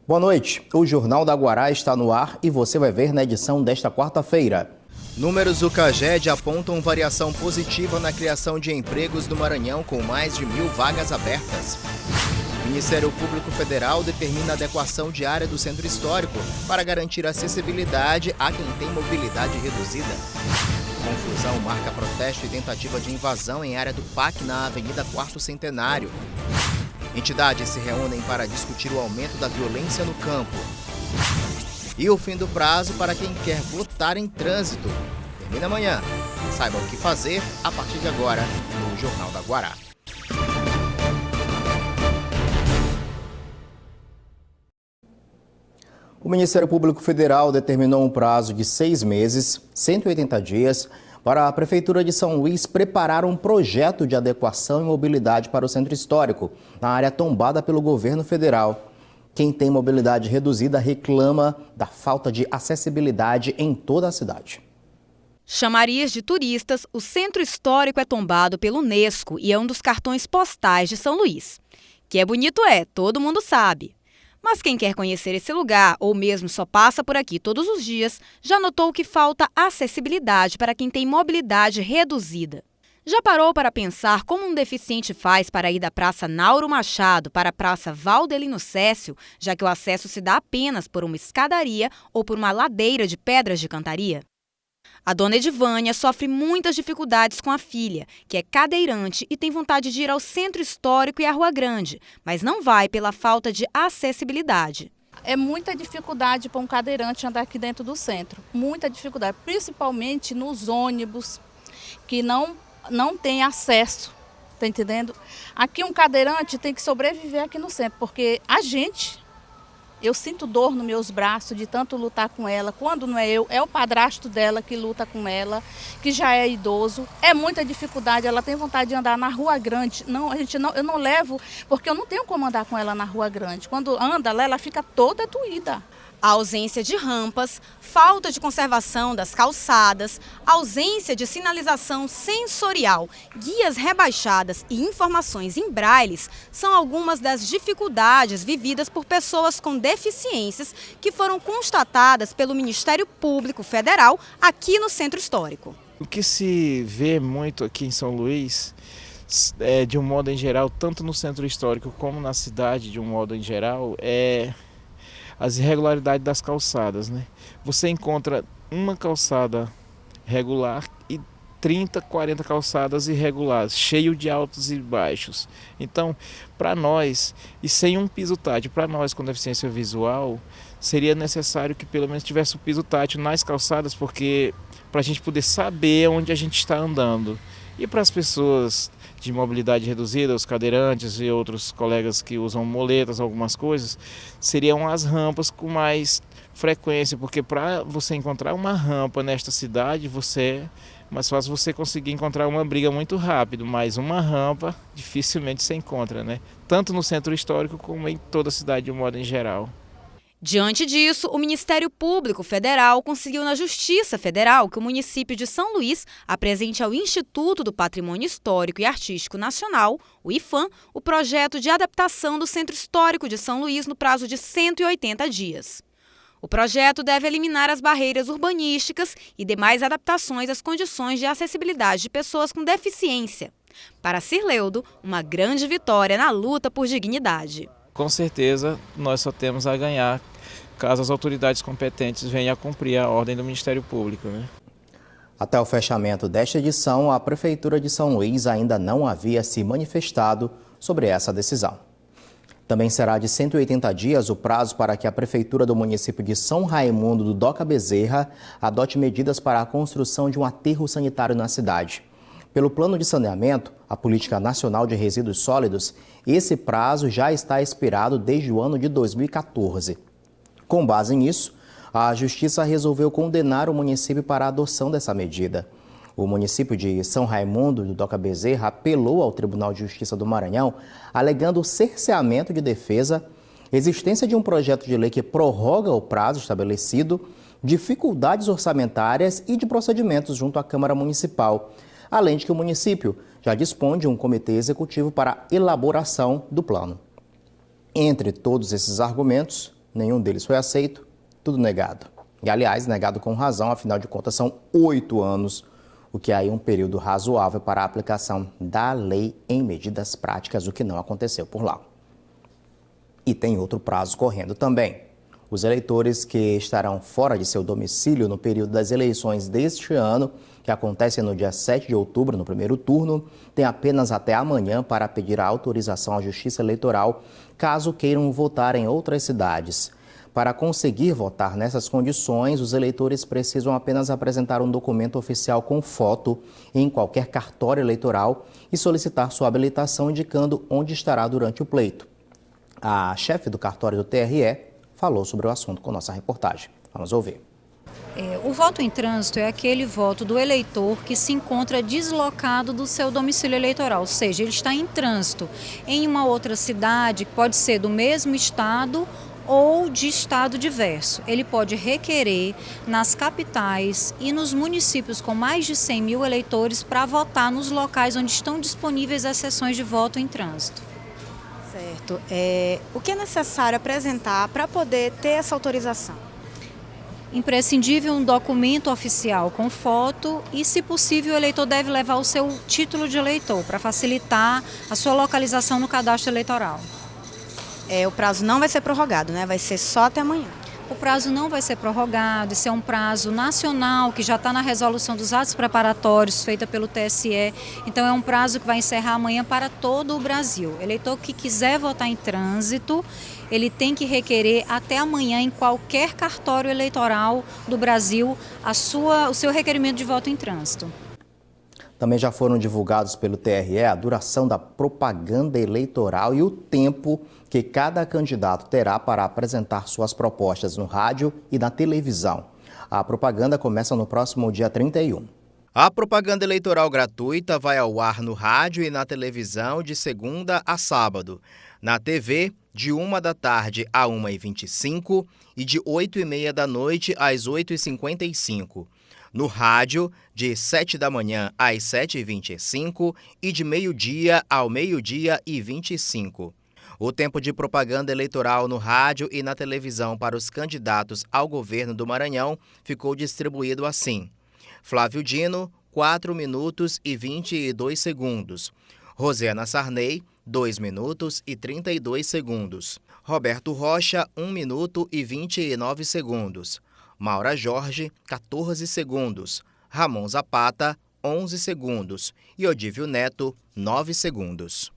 Boa noite. O Jornal da Guará está no ar e você vai ver na edição desta quarta-feira. Números do CAGED apontam variação positiva na criação de empregos no Maranhão, com mais de 1.000 vagas abertas. O Ministério Público Federal determina a adequação de área do Centro Histórico para garantir acessibilidade a quem tem mobilidade reduzida. Confusão marca protesto e tentativa de invasão em área do PAC na Avenida Quarto Centenário. Entidades se reúnem para discutir o aumento da violência no campo. E o fim do prazo para quem quer votar em trânsito. Termina amanhã. Saiba o que fazer a partir de agora no Jornal da Guará. O Ministério Público Federal determinou um prazo de 6 meses, 180 dias, para a Prefeitura de São Luís preparar um projeto de adequação e mobilidade para o Centro Histórico, na área tombada pelo governo federal. Quem tem mobilidade reduzida reclama da falta de acessibilidade em toda a cidade. Chamarias de turistas, o Centro Histórico é tombado pelo Unesco e é um dos cartões postais de São Luís. Que é bonito todo mundo sabe. Mas quem quer conhecer esse lugar, ou mesmo só passa por aqui todos os dias, já notou que falta acessibilidade para quem tem mobilidade reduzida. Já parou para pensar como um deficiente faz para ir da Praça Nauro Machado para a Praça Valdelino Cécio, já que o acesso se dá apenas por uma escadaria ou por uma ladeira de pedras de cantaria? A dona Edivânia sofre muitas dificuldades com a filha, que é cadeirante e tem vontade de ir ao Centro Histórico e à Rua Grande, mas não vai pela falta de acessibilidade. É muita dificuldade para um cadeirante andar aqui dentro do centro, muita dificuldade, principalmente nos ônibus, que não tem acesso, tá entendendo? Aqui um cadeirante tem que sobreviver aqui no centro, porque eu sinto dor nos meus braços de tanto lutar com ela. Quando não é eu, é o padrasto dela que luta com ela, que já é idoso. É muita dificuldade, ela tem vontade de andar na Rua Grande. Eu não levo, porque eu não tenho como andar com ela na Rua Grande. Quando anda lá, ela fica toda doída. A ausência de rampas, falta de conservação das calçadas, ausência de sinalização sensorial, guias rebaixadas e informações em brailles são algumas das dificuldades vividas por pessoas com deficiências que foram constatadas pelo Ministério Público Federal aqui no Centro Histórico. O que se vê muito aqui em São Luís, de um modo em geral, tanto no Centro Histórico como na cidade de um modo em geral, é as irregularidades das calçadas, né? Você encontra uma calçada regular e 30, 40 calçadas irregulares, cheio de altos e baixos. Então, para nós, e sem um piso tátil, para nós com deficiência visual, seria necessário que pelo menos tivesse um piso tátil nas calçadas, porque para a gente poder saber onde a gente está andando. E para as pessoas de mobilidade reduzida, os cadeirantes e outros colegas que usam moletas, algumas coisas, seriam as rampas com mais frequência, porque para você encontrar uma rampa nesta cidade, é mais fácil você conseguir encontrar uma briga muito rápido, mas uma rampa dificilmente se encontra, né? Tanto no Centro Histórico como em toda a cidade de um modo em geral. Diante disso, o Ministério Público Federal conseguiu na Justiça Federal que o município de São Luís apresente ao Instituto do Patrimônio Histórico e Artístico Nacional, o IPHAN, o projeto de adaptação do Centro Histórico de São Luís no prazo de 180 dias. O projeto deve eliminar as barreiras urbanísticas e demais adaptações às condições de acessibilidade de pessoas com deficiência. Para Cirleudo, uma grande vitória na luta por dignidade. Com certeza, nós só temos a ganhar caso as autoridades competentes venham a cumprir a ordem do Ministério Público, né? Até o fechamento desta edição, a Prefeitura de São Luís ainda não havia se manifestado sobre essa decisão. Também será de 180 dias o prazo para que a Prefeitura do município de São Raimundo do Doca Bezerra adote medidas para a construção de um aterro sanitário na cidade. Pelo Plano de Saneamento, a Política Nacional de Resíduos Sólidos, esse prazo já está expirado desde o ano de 2014. Com base nisso, a Justiça resolveu condenar o município para a adoção dessa medida. O município de São Raimundo do Doca Bezerra apelou ao Tribunal de Justiça do Maranhão, alegando cerceamento de defesa, existência de um projeto de lei que prorroga o prazo estabelecido, dificuldades orçamentárias e de procedimentos junto à Câmara Municipal, além de que o município já dispõe de um comitê executivo para a elaboração do plano. Entre todos esses argumentos, nenhum deles foi aceito, tudo negado. E, aliás, negado com razão, afinal de contas, são 8 anos, o que é aí um período razoável para a aplicação da lei em medidas práticas, o que não aconteceu por lá. E tem outro prazo correndo também. Os eleitores que estarão fora de seu domicílio no período das eleições deste ano, que acontecem no dia 7 de outubro, no primeiro turno, têm apenas até amanhã para pedir a autorização à Justiça Eleitoral, caso queiram votar em outras cidades. Para conseguir votar nessas condições, os eleitores precisam apenas apresentar um documento oficial com foto em qualquer cartório eleitoral e solicitar sua habilitação indicando onde estará durante o pleito. A chefe do cartório do TRE falou sobre o assunto com nossa reportagem. Vamos ouvir. O voto em trânsito é aquele voto do eleitor que se encontra deslocado do seu domicílio eleitoral, ou seja, ele está em trânsito em uma outra cidade, que pode ser do mesmo estado ou de estado diverso. Ele pode requerer nas capitais e nos municípios com mais de 100 mil eleitores para votar nos locais onde estão disponíveis as sessões de voto em trânsito. Certo. O que é necessário apresentar para poder ter essa autorização? Imprescindível um documento oficial com foto e, se possível, o eleitor deve levar o seu título de eleitor para facilitar a sua localização no cadastro eleitoral. O prazo não vai ser prorrogado, né? Vai ser só até amanhã. O prazo não vai ser prorrogado, esse é um prazo nacional que já está na resolução dos atos preparatórios feita pelo TSE, então é um prazo que vai encerrar amanhã para todo o Brasil. Eleitor que quiser votar em trânsito, ele tem que requerer até amanhã em qualquer cartório eleitoral do Brasil o seu requerimento de voto em trânsito. Também já foram divulgados pelo TRE a duração da propaganda eleitoral e o tempo que cada candidato terá para apresentar suas propostas no rádio e na televisão. A propaganda começa no próximo dia 31. A propaganda eleitoral gratuita vai ao ar no rádio e na televisão de segunda a sábado. Na TV, de 1 da tarde a 1h25 e de 8h30 da noite às 8h55. No rádio, de 7 da manhã às 7h25 e de meio-dia ao meio-dia e 25. O tempo de propaganda eleitoral no rádio e na televisão para os candidatos ao governo do Maranhão ficou distribuído assim: Flávio Dino, 4 minutos e 22 segundos. Rosiana Sarney, 2 minutos e 32 segundos. Roberto Rocha, 1 minuto e 29 segundos. Maura Jorge, 14 segundos. Ramon Zapata, 11 segundos. E Odívio Neto, 9 segundos.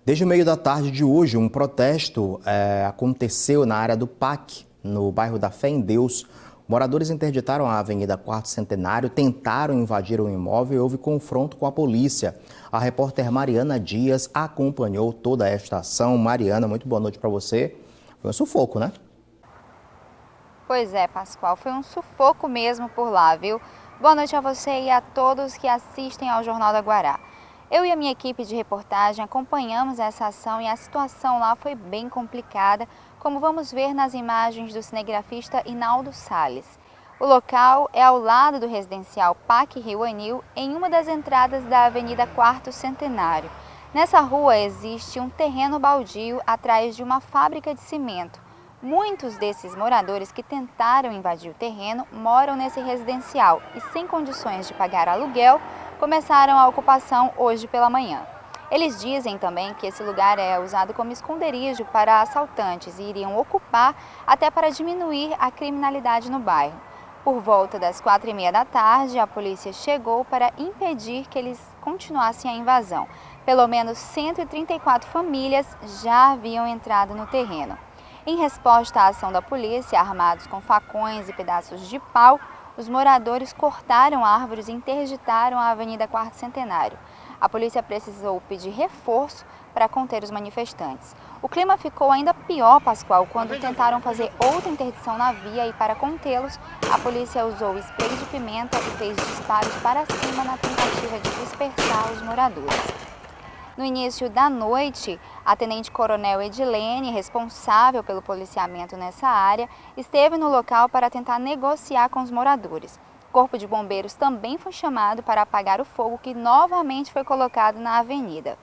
Desde o meio da tarde de hoje, um protesto aconteceu na área do PAC, no bairro da Fé em Deus. Moradores interditaram a Avenida Quarto Centenário, tentaram invadir o imóvel e houve confronto com a polícia. A repórter Mariana Dias acompanhou toda esta ação. Mariana, muito boa noite para você. Foi um sufoco, né? Pois é, Pascoal, foi um sufoco mesmo por lá, viu? Boa noite a você e a todos que assistem ao Jornal da Guará. Eu e a minha equipe de reportagem acompanhamos essa ação e a situação lá foi bem complicada, como vamos ver nas imagens do cinegrafista Inaldo Salles. O local é ao lado do residencial PAC Rio Anil, em uma das entradas da Avenida Quarto Centenário. Nessa rua existe um terreno baldio atrás de uma fábrica de cimento. Muitos desses moradores que tentaram invadir o terreno moram nesse residencial e, sem condições de pagar aluguel, começaram a ocupação hoje pela manhã. Eles dizem também que esse lugar é usado como esconderijo para assaltantes e iriam ocupar até para diminuir a criminalidade no bairro. Por volta das 4h30 da tarde, a polícia chegou para impedir que eles continuassem a invasão. Pelo menos 134 famílias já haviam entrado no terreno. Em resposta à ação da polícia, armados com facões e pedaços de pau, os moradores cortaram árvores e interditaram a Avenida Quarto Centenário. A polícia precisou pedir reforço para conter os manifestantes. O clima ficou ainda pior, Pascoal, quando tentaram fazer outra interdição na via e, para contê-los, a polícia usou spray de pimenta e fez disparos para cima na tentativa de dispersar os moradores. No início da noite, a tenente-coronel Edilene, responsável pelo policiamento nessa área, esteve no local para tentar negociar com os moradores. O corpo de bombeiros também foi chamado para apagar o fogo que novamente foi colocado na avenida.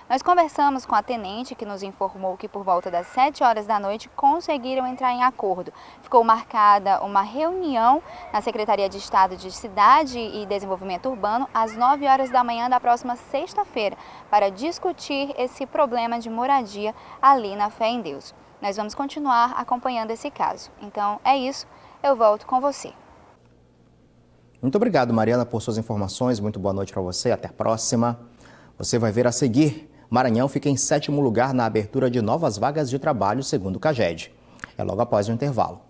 Nós conversamos com a tenente, que nos informou que por volta das 7 horas da noite conseguiram entrar em acordo. Ficou marcada uma reunião na Secretaria de Estado de Cidade e Desenvolvimento Urbano às 9 horas da manhã da próxima sexta-feira para discutir esse problema de moradia ali na Fé em Deus. Nós vamos continuar acompanhando esse caso. Então é isso, eu volto com você. Muito obrigado, Mariana, por suas informações. Muito boa noite para você. Até a próxima. Você vai ver a seguir. Maranhão fica em 7º lugar na abertura de novas vagas de trabalho, segundo o CAGED. É logo após o intervalo.